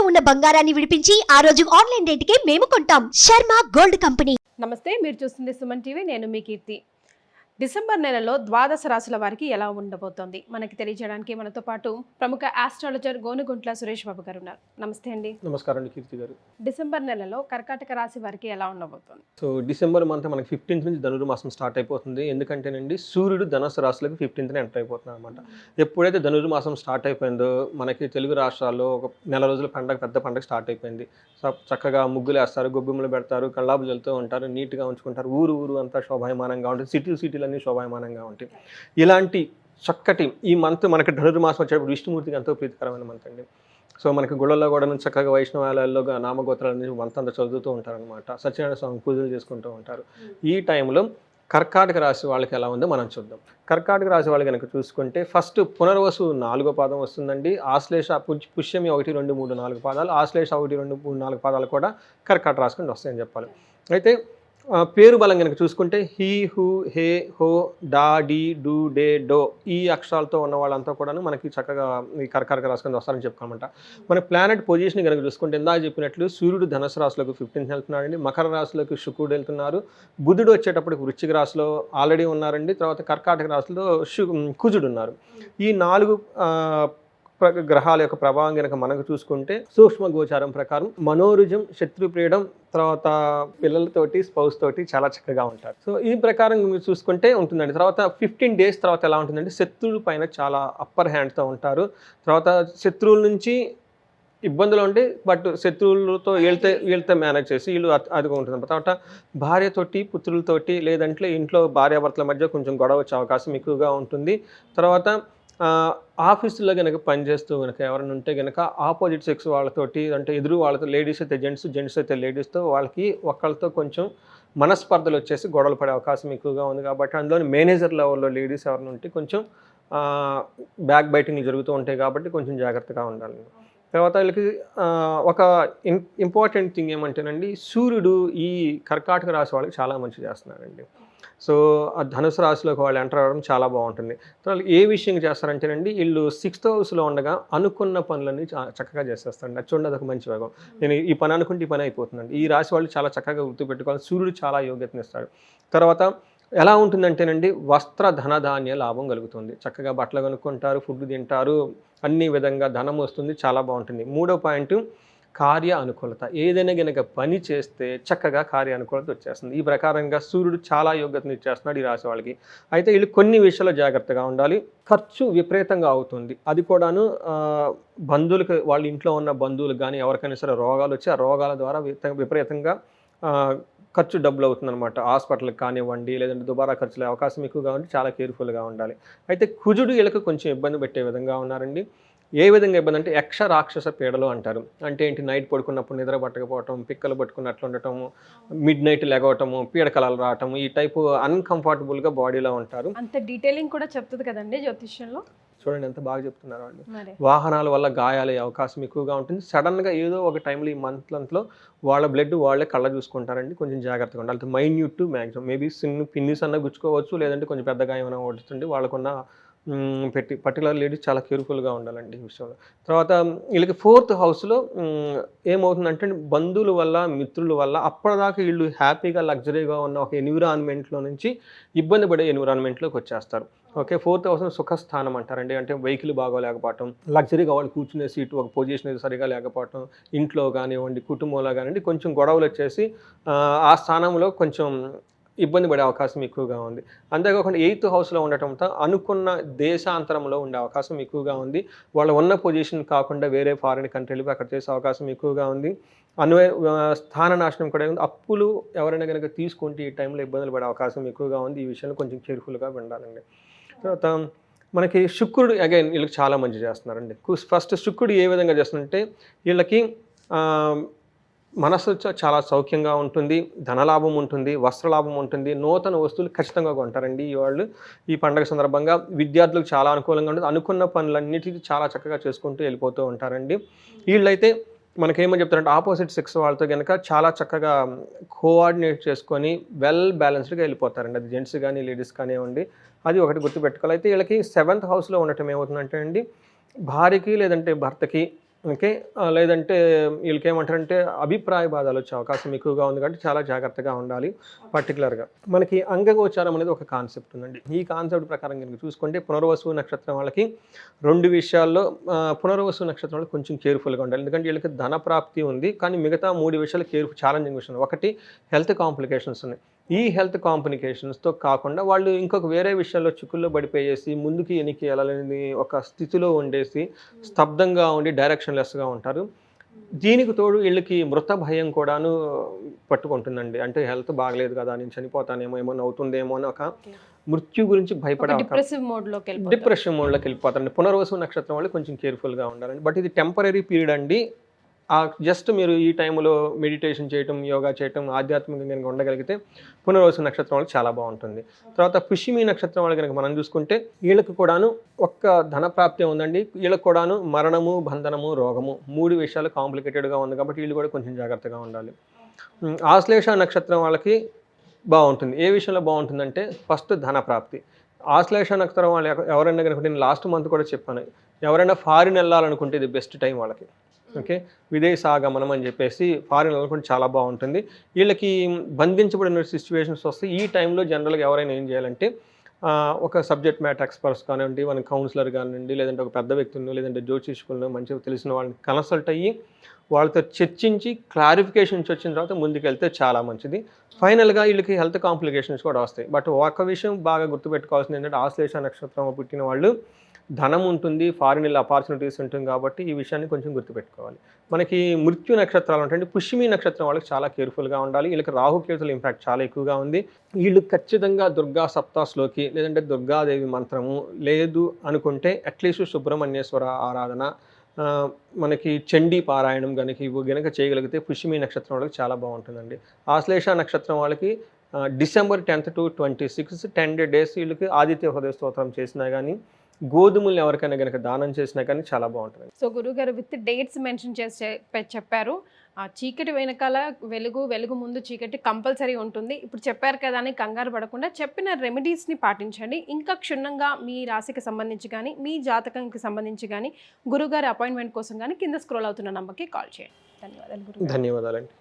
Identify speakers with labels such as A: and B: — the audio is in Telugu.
A: ఉన్న బంగారాన్ని విడిపించి ఆ రోజు ఆన్లైన్ రేటుకే మేము కొంటాం. Sharma gold company.
B: నమస్తే, మీరు చూస్తుంది సుమన్ టీవీ. నేను మీ కీర్తి. డిసెంబర్ నెలలో ద్వాదశ రాశుల వారికి ఎలా ఉండబోతోంది మనకి తెలియజేయడానికి మనతో పాటు ప్రముఖ ఆస్ట్రాలజర్ గోనుగుంట్ల సురేష్ బాబు గారు ఉన్నారు. నమస్తే అండి.
C: నమస్కారం అండి కీర్తి గారు.
B: డిసెంబర్ నెలలో కర్కాటక రాశి వారికి ఎలా ఉండబోతోంది?
C: సో డిసెంబర్ మంత్ మనకి 15th నుంచి ధనుర్మాసం స్టార్ట్ అయిపోతుంది. ఎందుకంటేనండి సూర్యుడు ధనుసు రాశులకు 15th ఎంటర్ అయిపోతుంది అనమాట. ఎప్పుడైతే ధనుర్మాసం స్టార్ట్ అయిపోయిందో మనకి తెలుగు రాష్ట్రాల్లో ఒక నెల రోజుల పండగ, పెద్ద పండగ స్టార్ట్ అయిపోయింది. చక్కగా ముగ్గులు వేస్తారు, గొబ్బెమ్మలు పెడతారు, కళ్ళాబులు జల్లుతూ ఉంటారు, నీట్గా ఉంచుకుంటారు. ఊరు అంతా శోభాయమానంగా ఉంటుంది, సిటీలు అన్నీ శోభాయమానంగా ఉంటాయి. ఇలాంటి చక్కటి ఈ మంత్ మనకి ధనుర్మాసం వచ్చేటప్పుడు విష్ణుమూర్తికి ఎంతో ప్రీతికరమైన మంత్ అండి. సో మనకి గుళ్ళల్లో కూడా చక్కగా వైష్ణవాలయాల్లో నామగోత్రాలని మంత్ అంతా చదువుతూ ఉంటారనమాట. సత్యనారాయణ స్వామి పూజలు చేసుకుంటూ ఉంటారు. ఈ టైంలో కర్కాటక రాశి వాళ్ళకి ఎలా ఉందో మనం చూద్దాం. కర్కాటక రాశి వాళ్ళు కనుక చూసుకుంటే ఫస్ట్ పునర్వసు 4వ పాదం వస్తుందండి. ఆశ్లేష, పుష్యమి 1, 2, 3, 4 పాదాలు, ఆశ్లేష 1, 2, 3, 4 పాదాలు కూడా కర్కాటక రాశి కింద వస్తాయని చెప్పాలి. అయితే పేరు బలం కనుక చూసుకుంటే హీ, హూ, హే, హో, డా, డి, డు, డే, డో ఈ అక్షరాలతో ఉన్న వాళ్ళంతా కూడా మనకి చక్కగా ఈ కర్కాటక రాశి కింద వస్తారని చెప్పుకోమంట. మన ప్లానెట్ పొజిషన్ కనుక చూసుకుంటే ఇందాక చెప్పినట్లు సూర్యుడు ధనుసు రాశిలోకి 15th వెళ్తున్నాడండి. మకర రాశిలోకి శుక్రుడు వెళ్తున్నారు. బుధుడు వచ్చేటప్పటికి వృశ్చిక రాశిలో ఆల్రెడీ ఉన్నారండి. తర్వాత కర్కాటక రాశిలో కుజుడు ఉన్నారు. ఈ 4 గ్రహాల యొక్క ప్రభావం కనుక మనకు చూసుకుంటే సూక్ష్మ గోచారం ప్రకారం మనోరుజం, శత్రుప్రీడం, తర్వాత పిల్లలతోటి, స్పౌస్ తోటి చాలా చక్కగా ఉంటారు. సో ఈ ప్రకారం మీరు చూసుకుంటే ఉంటుందండి. తర్వాత 15 days తర్వాత ఎలా ఉంటుందంటే శత్రువుల పైన చాలా అప్పర్ హ్యాండ్తో ఉంటారు. తర్వాత శత్రువుల నుంచి ఇబ్బందులు ఉంటాయి, బట్ శత్రువులతో వీళ్ళతో మేనేజ్ చేసి వీళ్ళు అదిగా ఉంటుంది. తర్వాత భార్యతోటి, పుత్రులతోటి, లేదంటే ఇంట్లో భార్యాభర్తల మధ్య కొంచెం గొడవ వచ్చే అవకాశం ఎక్కువగా ఉంటుంది. తర్వాత ఆఫీసులో కనుక పనిచేస్తూ కనుక ఎవరైనా ఉంటే కనుక ఆపోజిట్ సెక్స్ వాళ్ళతోటి, అంటే ఎదురు వాళ్ళతో, లేడీస్ అయితే జెంట్స్ అయితే లేడీస్తో వాళ్ళకి ఒకళ్ళతో కొంచెం మనస్పర్ధలు వచ్చేసి గొడవలు పడే అవకాశం ఎక్కువగా ఉంది. కాబట్టి అందులోని మేనేజర్ లెవెల్లో లేడీస్ ఎవరైనా ఉంటే కొంచెం బ్యాక్ బైటింగ్లు జరుగుతూ ఉంటాయి. కాబట్టి కొంచెం జాగ్రత్తగా ఉండాలి. తర్వాత వీళ్ళకి ఒక ఇంపార్టెంట్ థింగ్ ఏమంటేనండి, సూర్యుడు ఈ కర్కాటక రాశి వాళ్ళకి చాలా మంచి చేస్తున్నారండి. సో ఆ ధనుసు రాశిలోకి వాళ్ళు ఎంటర్ అవ్వడం చాలా బాగుంటుంది. తర్వాత ఏ విషయం చేస్తారంటేనండి, వీళ్ళు 6th హౌస్లో ఉండగా అనుకున్న పనులన్నీ చక్కగా చేసేస్తారండి. అది చూడండి, అదొక మంచి భాగం. నేను ఈ పని అనుకుంటే ఈ పని అయిపోతుందండి. ఈ రాశి వాళ్ళు చాలా చక్కగా గుర్తుపెట్టుకోవాలి. సూర్యుడు చాలా యోగ్యతనిస్తాడు. తర్వాత ఎలా ఉంటుందంటేనండి, వస్త్ర ధనధాన్య లాభం కలుగుతుంది. చక్కగా బట్టలు కొనుక్కుంటారు, ఫుడ్ తింటారు, అన్ని విధంగా ధనం వస్తుంది, చాలా బాగుంటుంది. 3వ పాయింట్ కార్య అనుకూలత. ఏదైనా కనుక పని చేస్తే చక్కగా కార్య అనుకూలత వచ్చేస్తుంది. ఈ ప్రకారంగా సూర్యుడు చాలా యోగ్యతను ఇచ్చేస్తున్నాడు ఈ రాశి వాళ్ళకి. అయితే వీళ్ళు కొన్ని విషయాల్లో జాగ్రత్తగా ఉండాలి. ఖర్చు విపరీతంగా అవుతుంది. అది కూడాను బంధువులకు, వాళ్ళ ఇంట్లో ఉన్న బంధువులకు కానీ ఎవరికైనా సరే రోగాలు వచ్చి ఆ రోగాల ద్వారా విపరీతంగా ఖర్చు డబ్బులు అవుతుందన్నమాట. హాస్పిటల్కి కానివ్వండి, లేదంటే దుబారా ఖర్చులు అవకాశం ఎక్కువగా ఉండి చాలా కేర్ఫుల్గా ఉండాలి. అయితే కుజుడు వీళ్ళకి కొంచెం ఇబ్బంది పెట్టే విధంగా ఉన్నారండి. ఏ విధంగా ఇబ్బంది అంటే యక్ష రాక్షస పీడలు అంటారు. అంటే ఏంటి, నైట్ పడుకున్నప్పుడు నిద్ర పట్టకపోవటం, పిక్కలు పట్టుకున్నట్లు ఉండటము, మిడ్ నైట్ లెగవటము, పీడకలాలు రావటము, ఈ టైపు అన్కంఫర్టబుల్గా బాడీలో ఉంటారు.
B: అంత డీటెయిలింగ్ కూడా చెప్తుంది కదండి జ్యోతిష్యంలో.
C: చూడండి ఎంత బాగా చెప్తున్నారు వాళ్ళు. వాహనాల వల్ల గాయాలయ్యే అవకాశం ఎక్కువగా ఉంటుంది. సడన్గా ఏదో ఒక టైంలో ఈ మంత్లో వాళ్ళ బ్లడ్ వాళ్ళే కళ్ళ చూసుకుంటారండి. కొంచెం జాగ్రత్తగా ఉండాలి. మైన్యూట్ టు మ్యాక్సిమం, మేబీ పిన్నిస్ అన్న గుచ్చుకోవచ్చు, లేదంటే కొంచెం పెద్దగా ఏమైనా ఓడుతుంది. వాళ్ళకున్న పర్టికులర్ లేడీస్ చాలా కేర్ఫుల్గా ఉండాలండి ఈ విషయంలో. తర్వాత వీళ్ళకి 4th హౌస్లో ఏమవుతుందంటే బంధువుల వల్ల, మిత్రుల వల్ల అప్పటిదాకా వీళ్ళు హ్యాపీగా లగ్జరీగా ఉన్న ఒక ఎన్విరాన్మెంట్లో నుంచి ఇబ్బంది పడే ఎన్విరాన్మెంట్లోకి వచ్చేస్తారు. ఓకే, 4th హౌస్ సుఖస్థానం అంటారండి. అంటే వెహికల్ బాగోలేకపోవటం, లగ్జరీగా వాళ్ళు కూర్చునే సీటు ఒక పొజిషన్ సరిగా లేకపోవటం, ఇంట్లో కానివ్వండి, కుటుంబంలో కానివ్వండి కొంచెం గొడవలు వచ్చేసి ఆ స్థానంలో కొంచెం ఇబ్బంది పడే అవకాశం ఎక్కువగా ఉంది. అంతేకాకుండా 8th హౌస్లో ఉండటంతో అనుకున్న దేశాంతరంలో ఉండే అవకాశం ఎక్కువగా ఉంది. వాళ్ళు ఉన్న పొజిషన్ కాకుండా వేరే ఫారిన్ కంట్రీలు అక్కడ చేసే అవకాశం ఎక్కువగా ఉంది. స్థాన నాశనం కూడా ఉంది. అప్పులు ఎవరైనా కనుక తీసుకుంటే ఈ టైంలో ఇబ్బందులు పడే అవకాశం ఎక్కువగా ఉంది. ఈ విషయంలో కొంచెం కేర్ఫుల్గా ఉండాలండి. తర్వాత మనకి శుక్రుడు అగైన్ వీళ్ళకి చాలా మంచి చేస్తున్నారండి. ఫస్ట్ శుక్రుడు ఏ విధంగా చేస్తుందంటే వీళ్ళకి మనసు చాలా సౌఖ్యంగా ఉంటుంది, ధనలాభం ఉంటుంది, వస్త్రలాభం ఉంటుంది, నూతన వస్తువులు ఖచ్చితంగా కొంటారండి ఈ వాళ్ళు. ఈ పండుగ సందర్భంగా విద్యార్థులకు చాలా అనుకూలంగా ఉంటుంది. అనుకున్న పనులన్నిటికీ చాలా చక్కగా చేసుకుంటూ వెళ్ళిపోతూ ఉంటారండి. వీళ్ళైతే మనకేమని చెప్తారంటే ఆపోజిట్ సెక్స్ వాళ్ళతో కనుక చాలా చక్కగా కోఆర్డినేట్ చేసుకొని వెల్ బ్యాలెన్స్డ్గా వెళ్ళిపోతారండి. అది జెంట్స్ కానీ లేడీస్ కానివ్వండి, అది ఒకటి గుర్తుపెట్టుకోవాలి. అయితే వీళ్ళకి 7th హౌస్లో ఉండటం ఏమవుతుందంటే అండి, భార్యకి లేదంటే భర్తకి ఓకే. లేదంటే వీళ్ళకి ఏమంటారంటే అభిప్రాయ బాధలు వచ్చే అవకాశం ఎక్కువగా ఉంది కాబట్టి చాలా జాగ్రత్తగా ఉండాలి. పర్టికులర్‌గా మనకి అంగగోచారం అనేది ఒక కాన్సెప్ట్ ఉందండి. ఈ కాన్సెప్ట్ ప్రకారం కనుక చూసుకుంటే పునర్వసు నక్షత్రం వాళ్ళకి 2 విషయాల్లో పునర్వసు నక్షత్రం వాళ్ళు కొంచెం కేర్‌ఫుల్‌గా ఉండాలి. ఎందుకంటే వీళ్ళకి ధన ప్రాప్తి ఉంది. కానీ మిగతా 3 విషయాలు ఛాలెంజింగ్ విషయం. ఒకటి హెల్త్ కాంప్లికేషన్స్ ఉన్నాయి. ఈ హెల్త్ కాంప్లికేషన్స్‌తో కాకుండా వాళ్ళు ఇంకొక వేరే విషయాల్లో చిక్కుల్లో పడిపోయేసి ముందుకి వెనక్కి వెళ్ళలేని ఒక స్థితిలో ఉండేసి స్తబ్దంగా ఉండి డైరెక్షన్‌లెస్‌గా ఉంటారు. దీనికి తోడు వీళ్ళకి మృత భయం కూడాను పట్టుకుంటుందండి. అంటే హెల్త్ బాగలేదు కదా! నేను చనిపోతానేమో, ఏమన్నా అవుతుందేమో అని ఒక మృత్యు గురించి భయపడే
B: డిప్రెసివ్ మోడ్లోకి వెళ్ళిపోతారు.
C: డిప్రెషన్ మోడ్‌లోకి వెళ్ళిపోతారండి. పునర్వసు నక్షత్రం వాళ్ళు కొంచెం కేర్‌ఫుల్‌గా ఉండాలండి. బట్ ఇది టెంపరరీ పీరియడ్ అండి. జస్ట్ మీరు ఈ టైంలో మెడిటేషన్ చేయటం, యోగా చేయటం, ఆధ్యాత్మికంగా గనుక ఉండగలిగితే పునర్వసు నక్షత్రం వాళ్ళకి చాలా బాగుంటుంది. తర్వాత పుష్యమి నక్షత్రం వాళ్ళు కనుక మనం చూసుకుంటే వీళ్ళకి కూడాను ఒక్క ధన ప్రాప్తి ఉందండి. వీళ్ళకి కూడాను మరణము, బంధనము, రోగము 3 విషయాలు కాంప్లికేటెడ్‌గా ఉంది కాబట్టి వీళ్ళు కూడా కొంచెం జాగ్రత్తగా ఉండాలి. ఆశ్లేష నక్షత్రం వాళ్ళకి బాగుంటుంది. ఏ విషయంలో బాగుంటుందంటే ఫస్ట్ ధన ప్రాప్తి. ఆశ్లేష నక్షత్రం వాళ్ళు ఎవరైనా కనుక నేను లాస్ట్ మంత్ కూడా చెప్పాను. ఎవరైనా ఫారిన్ వెళ్ళాలనుకుంటే ఇది బెస్ట్ టైం వాళ్ళకి. ఓకే. విదేశాగమనం అని చెప్పేసి ఫారిన్ వెళ్ళకుండా చాలా బాగుంటుంది. వీళ్ళకి బంధించబడిన సిచ్యువేషన్స్ వస్తే ఈ టైంలో జనరల్గా ఎవరైనా ఏం చేయాలంటే ఒక సబ్జెక్ట్ మ్యాటర్ ఎక్స్పర్ట్స్ కానివ్వండి, మన కౌన్సిలర్ కానివ్వండి, లేదంటే ఒక పెద్ద వ్యక్తులను, లేదంటే జ్యోతిష్కులను మంచిగా తెలిసిన వాళ్ళని కన్సల్ట్ అయ్యి వాళ్ళతో చర్చించి క్లారిఫికేషన్స్ వచ్చిన తర్వాత ముందుకెళ్తే చాలా మంచిది. ఫైనల్గా వీళ్ళకి హెల్త్ కాంప్లికేషన్స్ కూడా వస్తాయి. బట్ ఒక విషయం బాగా గుర్తుపెట్టుకోవాల్సింది ఏంటంటే ఆశ్లేష నక్షత్రం పుట్టిన వాళ్ళు ధనం ఉంటుంది, ఫారిన్ వెళ్ళే ఆపర్చునిటీస్ ఉంటుంది కాబట్టి ఈ విషయాన్ని కొంచెం గుర్తుపెట్టుకోవాలి. మనకి మృత్యు నక్షత్రాలు ఉంటాయండి. పుష్యమి నక్షత్రం వాళ్ళకి చాలా కేర్ఫుల్గా ఉండాలి. వీళ్ళకి రాహుకేతుల ఇంపాక్ట్ చాలా ఎక్కువగా ఉంది. వీళ్ళు ఖచ్చితంగా దుర్గా సప్తాస్లోకి లేదంటే దుర్గాదేవి మంత్రము లేదు అనుకుంటే అట్లీస్ట్ సుబ్రహ్మణ్యేశ్వర ఆరాధన, మనకి చండీ పారాయణం ఇవి గనక చేయగలిగితే పుష్యమి నక్షత్రం వాళ్ళకి చాలా బాగుంటుందండి. ఆశ్లేష నక్షత్రం వాళ్ళకి డిసెంబర్ 10th to 26 10 days వీళ్ళకి ఆదిత్య హృదయ స్తోత్రం చేసినా కానీ, గోధుమలు ఎవరికైనా కనుక దానం చేసినా కానీ చాలా బాగుంటుంది.
B: సో గురుగారు విత్ డేట్స్ మెన్షన్ చేసి చెప్పారు. ఆ చీకటి వెనకాల వెలుగు, వెలుగు ముందు చీకటి కంపల్సరీ ఉంటుంది. ఇప్పుడు చెప్పారు కదా అని కంగారు పడకుండా చెప్పిన రెమెడీస్ని పాటించండి. ఇంకా క్షుణ్ణంగా మీ రాశికి సంబంధించి కానీ, మీ జాతకంకి సంబంధించి కానీ, గురుగారి అపాయింట్మెంట్ కోసం కానీ కింద స్క్రోల్ అవుతున్న నంబర్కి కాల్ చేయండి. ధన్యవాదాలు గురుగారు.
C: ధన్యవాదాలండి.